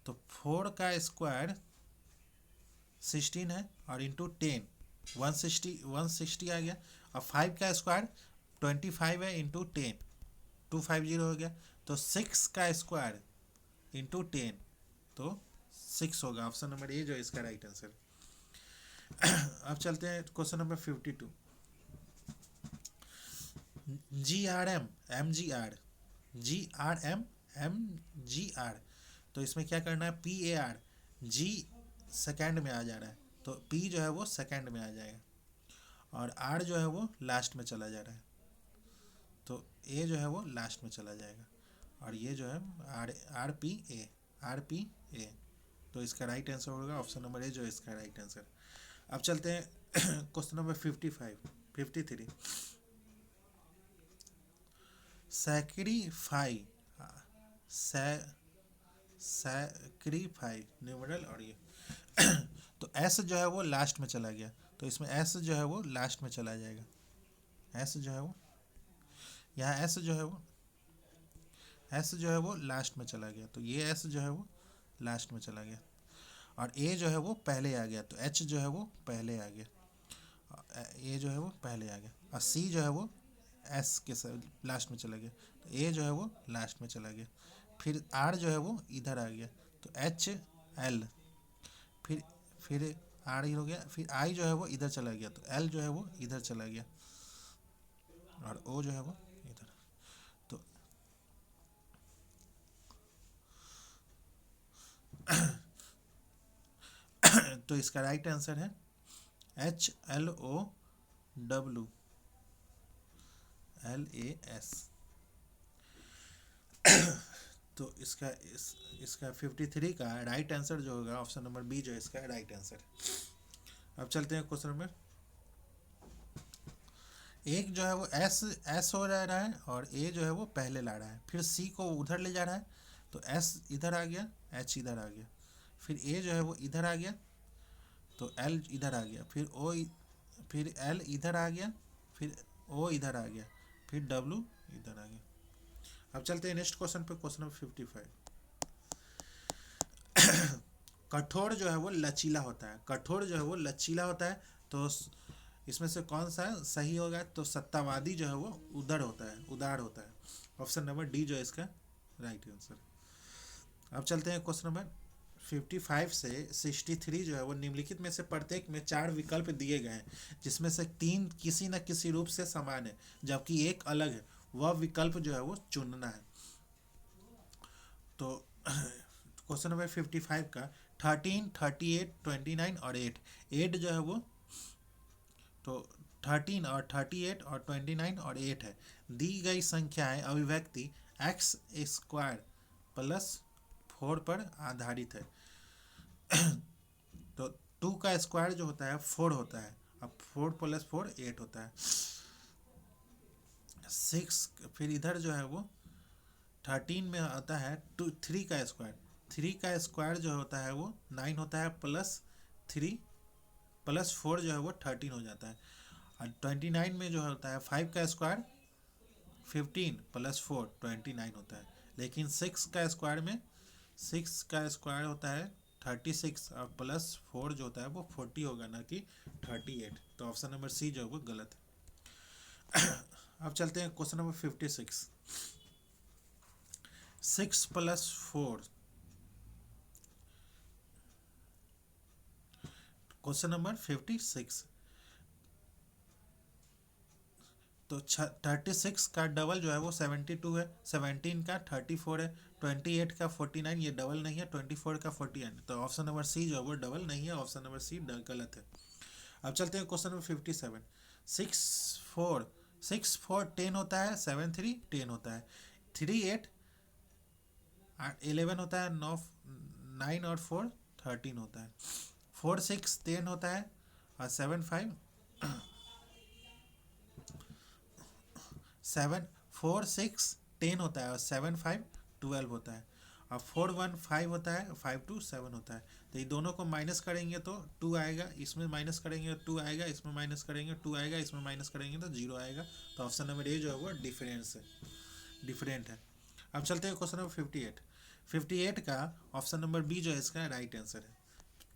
तो 4 का स्क्वायर 16 है और इंटू 10 160 आ गया। और 5 का स्क्वायर 25 है इंटू 10, 250 हो गया। तो 6 का स्क्वायर इंटू 10 तो 6 होगा। ऑप्शन नंबर ए जो है इसका राइट आंसर। अब चलते हैं question number 52। GRM MGR, GRM MGR, तो इसमें क्या करना है, PAR, G सेकेंड में आ जा रहा है तो P जो है वो सेकेंड में आ जाएगा और R जो है वो लास्ट में चला जा रहा है तो A जो है वो लास्ट में चला जाएगा और ये जो है RPA, तो इसका राइट आंसर होगा ऑप्शन नंबर ए जो है इसका राइट आंसर। अब चलते हैं क्वेश्चन नंबर 53। सैक्रीफाई, सैक्रीफाई न्यूमरल और ये तो एस जो है वो लास्ट में चला गया तो इसमें एस जो है वो लास्ट में चला जाएगा। एस जो है वो यहाँ एस जो है वो लास्ट में चला गया तो ये एस जो है वो लास्ट में चला गया और ए जो है वो पहले आ गया तो एच जो है वो पहले आ गया, ए जो है वो पहले आ गया और सी जो है वो एस के लास्ट में चला गया तो ए जो है वो लास्ट में चला गया। फिर आर जो है वो इधर आ गया तो एच एल, फिर आर ही हो गया, फिर आई जो है वो इधर चला गया तो एल जो है वो इधर चला गया और ओ जो है वो इधर। तो इसका राइट आंसर है HLOWLAS। तो इसका 53 का राइट आंसर जो होगा ऑप्शन नंबर बी जो है इसका राइट आंसर। अब चलते हैं क्वेश्चन नंबर, एक जो है वो एस हो रहा है और ए जो है वो पहले ला रहा है, फिर सी को उधर ले जा रहा है तो एस इधर आ गया, एच इधर आ गया, फिर ए जो है वो इधर आ गया तो एल इधर आ गया, फिर एल इधर आ गया, फिर ओ इधर आ गया, फिर डब्लू इधर आ गया। अब चलते हैं नेक्स्ट क्वेश्चन पे, क्वेश्चन नंबर 55। कठोर जो है वो लचीला होता है, कठोर जो है वो लचीला होता है तो इसमें से कौन सा सही होगा, तो सत्तावादी जो है वो उदार होता है। ऑप्शन नंबर डी जो है इसका राइट आंसर। अब चलते हैं क्वेश्चन नंबर 55 से 63 जो है वो निम्नलिखित में से प्रत्येक में 4 विकल्प दिए गए हैं जिसमें से 3 किसी न किसी रूप से समान है जबकि एक अलग है, वह विकल्प जो है वो चुनना है। तो क्वेश्चन नंबर 55 का 13, 38, 29 और 8 जो है वो, तो 13 और 38 और 29 और 8 है। दी गई संख्याएं अभिव्यक्ति एक्स स्क्वायर प्लस 4 पर आधारित है। तो 2 का स्क्वायर जो होता है 4 होता है, अब 4 प्लस 4 8 होता है। 6 फिर इधर जो है वो 13 में आता है 3 का स्क्वायर, 3 का स्क्वायर जो होता है वो 9 होता है, प्लस 3 प्लस 4 जो है वो 13 हो जाता है। और 29 में जो होता है 5 का स्क्वायर 15 प्लस 4 29 होता है। लेकिन 6 का स्क्वायर में 6 का स्क्वायर होता है 36 और प्लस 4 जो होता है वो 40 होगा ना कि 38। तो ऑप्शन नंबर सी जो है वो गलत है। अब चलते हैं question number 56। 6 plus 4, question number 56। तो 36 का डबल जो है वो 72 है, 17 का 34 है, 28 का 49, ये डबल नहीं है, 24 का 48। तो ऑप्शन नंबर सी जो है वो डबल नहीं है, ऑप्शन नंबर सी गलत है। अब चलते हैं क्वेश्चन नंबर 57। 6 4 10 होता है, 7 3 10 होता है, 3 8 11 होता है, 9 और 4 13 होता है, 4 6 10 होता है और 7 5 4 6 10 होता है और 7 5 12 होता है और 4 1 5 होता है, 5 2 7 होता है। तो ये दोनों को माइनस करेंगे तो 2 आएगा, इसमें माइनस करेंगे तो 2 आएगा, इसमें माइनस करेंगे 2 आएगा, इसमें माइनस करेंगे तो 0 आएगा। तो ऑप्शन नंबर ए जो है वो डिफरेंट है। अब चलते हैं क्वेश्चन नंबर 58 का ऑप्शन नंबर बी जो है इसका राइट आंसर है।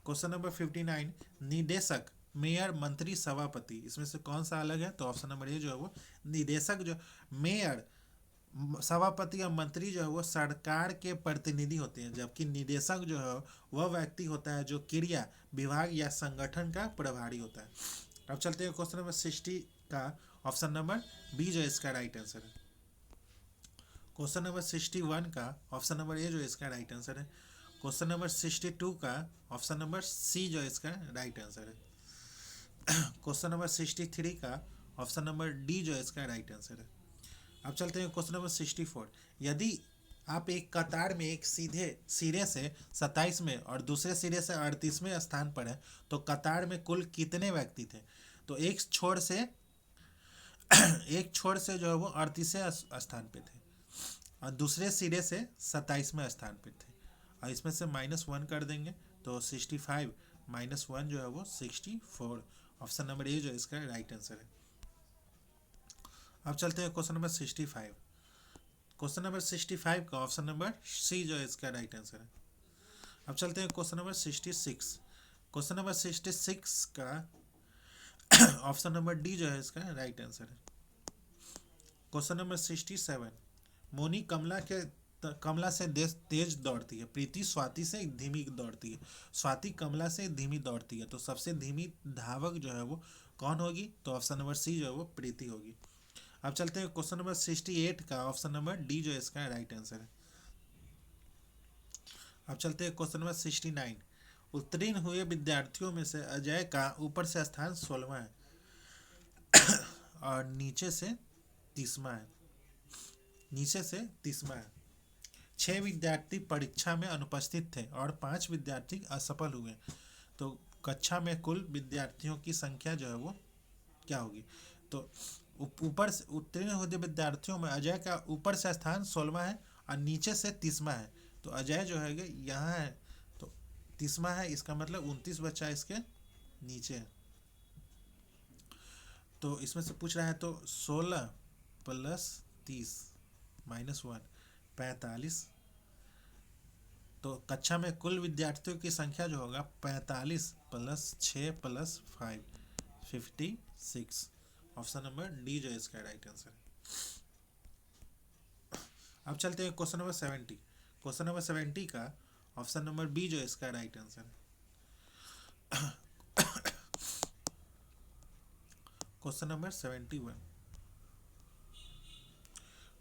क्वेश्चन नंबर 59, निदेशक मेयर, मंत्री, सभापति, इसमें से कौन सा अलग है? तो ऑप्शन नंबर ए जो है वो निदेशक। जो मेयर, सभापति और मंत्री जो है वो सरकार के प्रतिनिधि होते हैं, जबकि निदेशक जो है वह व्यक्ति होता है जो क्रिया, विभाग या संगठन का प्रभारी होता है। अब चलते हैं क्वेश्चन नंबर 60 का ऑप्शन नंबर बी जो इसका राइट आंसर है। क्वेश्चन नंबर 61 का ऑप्शन नंबर ए जो इसका राइट आंसर है। क्वेश्चन नंबर 62 का ऑप्शन नंबर सी जो इसका राइट आंसर है। क्वेश्चन नंबर 63 का ऑप्शन नंबर डी जो इसका राइट आंसर है। अब चलते हैं क्वेश्चन नंबर 64। यदि आप एक कतार में एक सीधे सिरे से 27वें और दूसरे सिरे से 38वें स्थान पर है तो कतार में कुल कितने व्यक्ति थे? तो एक छोर से जो है वो 38वें स्थान पे थे और दूसरे सिरे से 27वें स्थान पे थे, और इसमें से -1 कर देंगे तो 65 -1 जो है वो 64। ऑप्शन नंबर ए जो इसका राइट आंसर है। अब चलते हैं क्वेश्चन नंबर 65। क्वेश्चन नंबर 65 का ऑप्शन नंबर सी जो है इसका राइट आंसर है। अब चलते हैं क्वेश्चन नंबर 66। क्वेश्चन नंबर 66 का ऑप्शन नंबर डी जो है इसका राइट आंसर है। Question number 67। मोनी कमला से तेज दौड़ती है, प्रीति स्वाति से धीमी दौड़ती है, स्वाति कमला से धीमी दौड़ती है, तो सबसे धीमी धावक जो है वो कौन होगी? तो ऑप्शन नंबर सी जो है वो प्रीति होगी। अब चलते हैं क्वेश्चन नंबर 68 का ऑप्शन नंबर डी जो इसका राइट आंसर है। अब चलते हैं क्वेश्चन नंबर 69। उत्तीर्ण हुए विद्यार्थियों में से अजय का ऊपर से स्थान 16वां है और नीचे से 30वां है। 6 विद्यार्थी परीक्षा में अनुपस्थित थे और 5 विद्यार्थी असफल हुए, तो कक्षा में कुल विद्यार्थियों की संख्या जो है वो क्या होगी? तो ऊपर से उत्तीर्ण हुए विद्यार्थियों में अजय का ऊपर से स्थान 16वां है और नीचे से 30वां है, तो अजय जो है यहाँ है तो 30वां है, इसका मतलब 29 बच्चा इसके नीचे है। तो इसमें से पूछ रहा है तो 16 + 30 -1 45, तो कक्षा में कुल विद्यार्थियों की संख्या जो होगा 45 + 6 + 5 56। ऑप्शन नंबर डी जो है इसका राइट आंसर है। अब चलते हैं क्वेश्चन नंबर 70। क्वेश्चन नंबर 70 का ऑप्शन नंबर बी जो है इसका राइट आंसर है। Question number 71।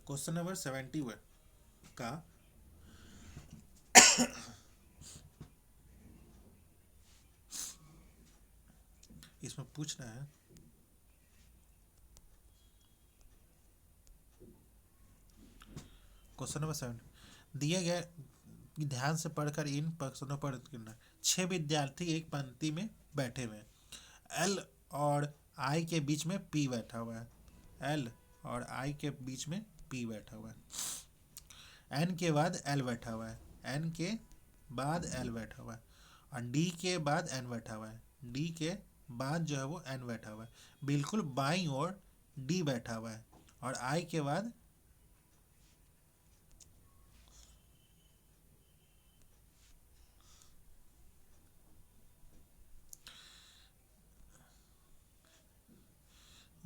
क्वेश्चन नंबर 71 का इसमें पूछना है क्वेश्चन नंबर 7 दिए गए, ध्यान से पढ़कर इन प्रश्नों पर करना। 6 विद्यार्थी एक पंक्ति में बैठे हुए हैं, एल और आई के बीच में पी बैठा हुआ है, एल और आई के बीच में पी बैठा हुआ है, एन के बाद एल बैठा हुआ है, एन के बाद एल बैठा हुआ है, और डी के बाद एन बैठा हुआ है, डी के बाद जो है वो एन बैठा हुआ है, बिल्कुल बाईं ओर डी बैठा हुआ है, और आई के बाद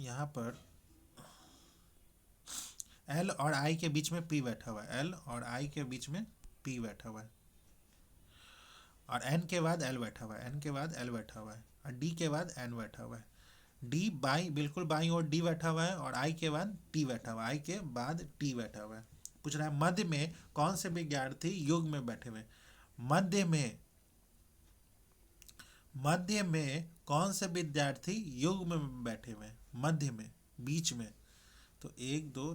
यहाँ पर एल और आई के बीच में पी बैठा हुआ है, एल और आई के बीच में पी बैठा हुआ है, और एन के बाद एल बैठा हुआ है, एन के बाद एल बैठा हुआ है, और डी के बाद एन बैठा हुआ है, डी बिल्कुल बाईं ओर डी बैठा हुआ है, और आई के बाद टी बैठा हुआ है, आई के बाद टी बैठा हुआ है। पूछ रहा है मध्य में कौन से विद्यार्थी युग में बैठे हुए? मध्य में कौन से विद्यार्थी युग में बैठे हुए? मध्य में, बीच में, तो 1 2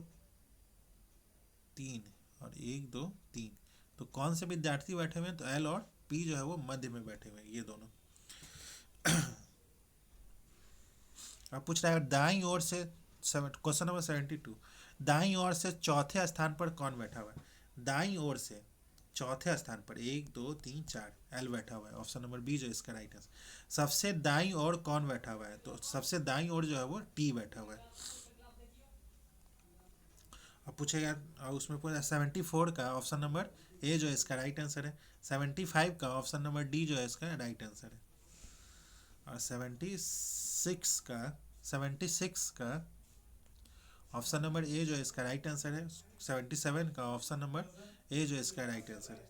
3 और 1 2 3, तो कौन से विद्यार्थी बैठे हुए हैं? तो एल और पी जो है वो मध्य में बैठे हुए हैं, ये दोनों। अब पूछ रहा है दाईं ओर से, क्वेश्चन नंबर 72, दाईं ओर से चौथे स्थान पर कौन बैठा हुआ है? दाईं ओर से चौथे स्थान पर 1 2 3 4 एल बैठा हुआ है, ऑप्शन नंबर बी जो इसका राइट आंसर। सबसे दाईं ओर कौन बैठा हुआ है? तो सबसे दाईं ओर जो है वो टी बैठा हुआ है। अब पूछेगा, और उसमें पूछा 74 का ऑप्शन नंबर ए जो है इसका राइट आंसर है, 75 का ऑप्शन नंबर डी जो है इसका राइट आंसर है। और 76 का ऑप्शन नंबर ए जो इसका राइट आंसर है। 77 का ऑप्शन नंबर ए जो इसका राइट आंसर है।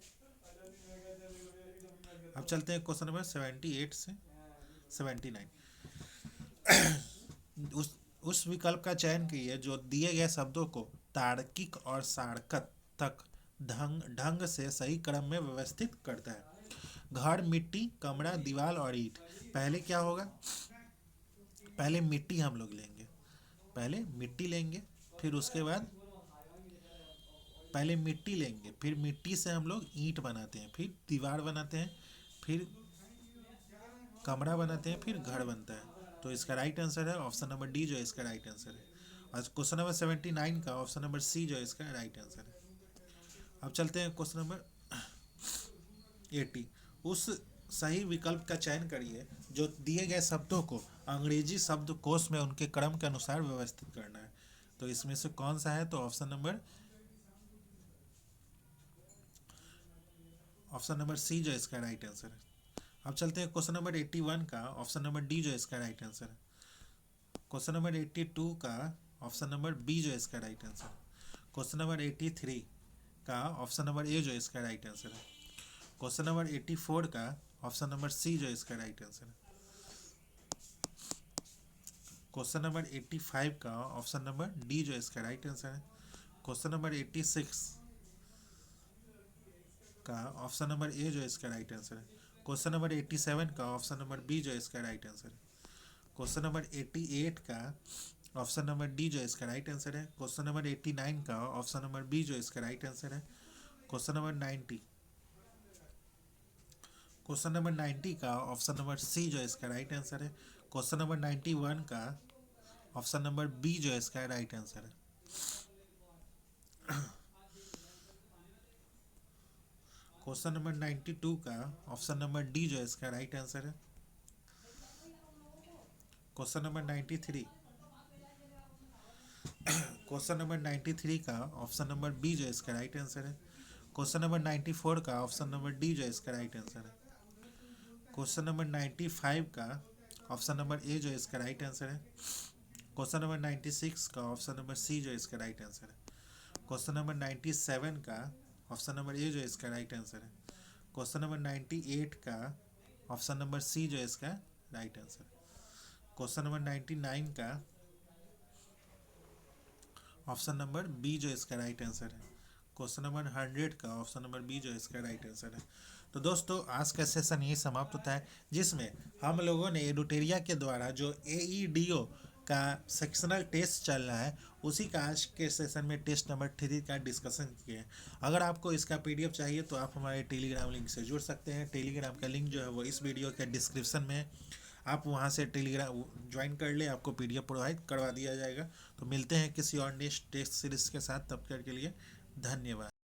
अब चलते हैं क्वेश्चन नंबर 78 से 79। उस विकल्प का चयन कीजिए जो दिए गए शब्दों को तार्किक और सार्थक ढंग से सही क्रम में व्यवस्थित करता है। घर, मिट्टी, कमरा, दीवार और ईंट। पहले क्या होगा? पहले मिट्टी हम लोग लेंगे, पहले मिट्टी लेंगे, फिर उसके बाद पहले मिट्टी लेंगे, फिर मिट्टी से हम लोग ईंट बनाते हैं, फिर दीवार बनाते हैं, फिर कमरा बनाते हैं, फिर घर बनता है। तो इसका राइट आंसर है ऑप्शन नंबर डी जो इसका राइट आंसर है। और क्वेश्चन नंबर 79 का ऑप्शन नंबर सी जो इसका राइट आंसर है। अब चलते हैं क्वेश्चन नंबर 80। उस सही विकल्प का चयन करिए जो दिए गए शब्दों को अंग्रेजी शब्दकोश में उनके क्रम के अनुसार व्यवस्थित करना है। तो इसमें से कौन सा है? तो ऑप्शन नंबर सी जो इसका राइट आंसर है। अब चलते हैं क्वेश्चन नंबर 81 का ऑप्शन नंबर डी जो इसका राइट आंसर है। क्वेश्चन नंबर 82 का ऑप्शन नंबर बी जो इसका राइट आंसर है। क्वेश्चन नंबर 83 का ऑप्शन नंबर ए जो इसका राइट आंसर है। क्वेश्चन नंबर 84 का ऑप्शन नंबर सी जो इसका राइट आंसर है। क्वेश्चन नंबर 85 का ऑप्शन नंबर डी जो इसका राइट आंसर है। क्वेश्चन नंबर 86 का ऑप्शन नंबर ए जो इसका राइट आंसर है। क्वेश्चन नंबर 87 का ऑप्शन नंबर बी जो इसका राइट आंसर है। क्वेश्चन नंबर 88 का ऑप्शन नंबर डी जो इसका राइट आंसर है। क्वेश्चन नंबर 89 का ऑप्शन नंबर बी जो इसका राइट आंसर है। क्वेश्चन नंबर 90 का ऑप्शन नंबर सी जो इसका राइट आंसर है। क्वेश्चन नंबर 91 का ऑप्शन नंबर बी जो इसका राइट आंसर है। क्वेश्चन नंबर 92 का ऑप्शन नंबर डी जो इसका राइट आंसर है। क्वेश्चन नंबर 93 का ऑप्शन नंबर बी जो इसका राइट आंसर है। क्वेश्चन नंबर 94 का ऑप्शन नंबर डी जो इसका राइट आंसर है। क्वेश्चन नंबर 95 का ऑप्शन नंबर ए जो इसका राइट आंसर है। क्वेश्चन नंबर 96 का ऑप्शन नंबर सी जो इसका राइट आंसर है। क्वेश्चन नंबर 97 का ऑप्शन नंबर ए जो इसका राइट आंसर है। क्वेश्चन नंबर 98 का ऑप्शन नंबर सी जो इसका राइट आंसर है। क्वेश्चन नंबर 99 का ऑप्शन नंबर बी जो इसका राइट आंसर है। क्वेश्चन नंबर 100 का ऑप्शन नंबर बी जो इसका राइट आंसर है। तो दोस्तों आज का सेशन यही समाप्त होता है, जिसमें हम लोगों ने एडुटेरिया के द्वारा जो AEDO का सेक्शनल टेस्ट चल रहा है उसी का आज के सेशन में टेस्ट नंबर 3 का डिस्कशन किए हैं। अगर आपको इसका PDF चाहिए तो आप हमारे टेलीग्राम लिंक से जुड़ सकते हैं। टेलीग्राम का लिंक जो है वो इस वीडियो के डिस्क्रिप्शन में है, आप वहां से टेलीग्राम ज्वाइन कर ले, आपको PDF प्रोवाइड करवा दिया जाएगा। तो मिलते हैं किसी और नेक्स्ट टेस्ट सीरीज के साथ, तब तक के लिए धन्यवाद।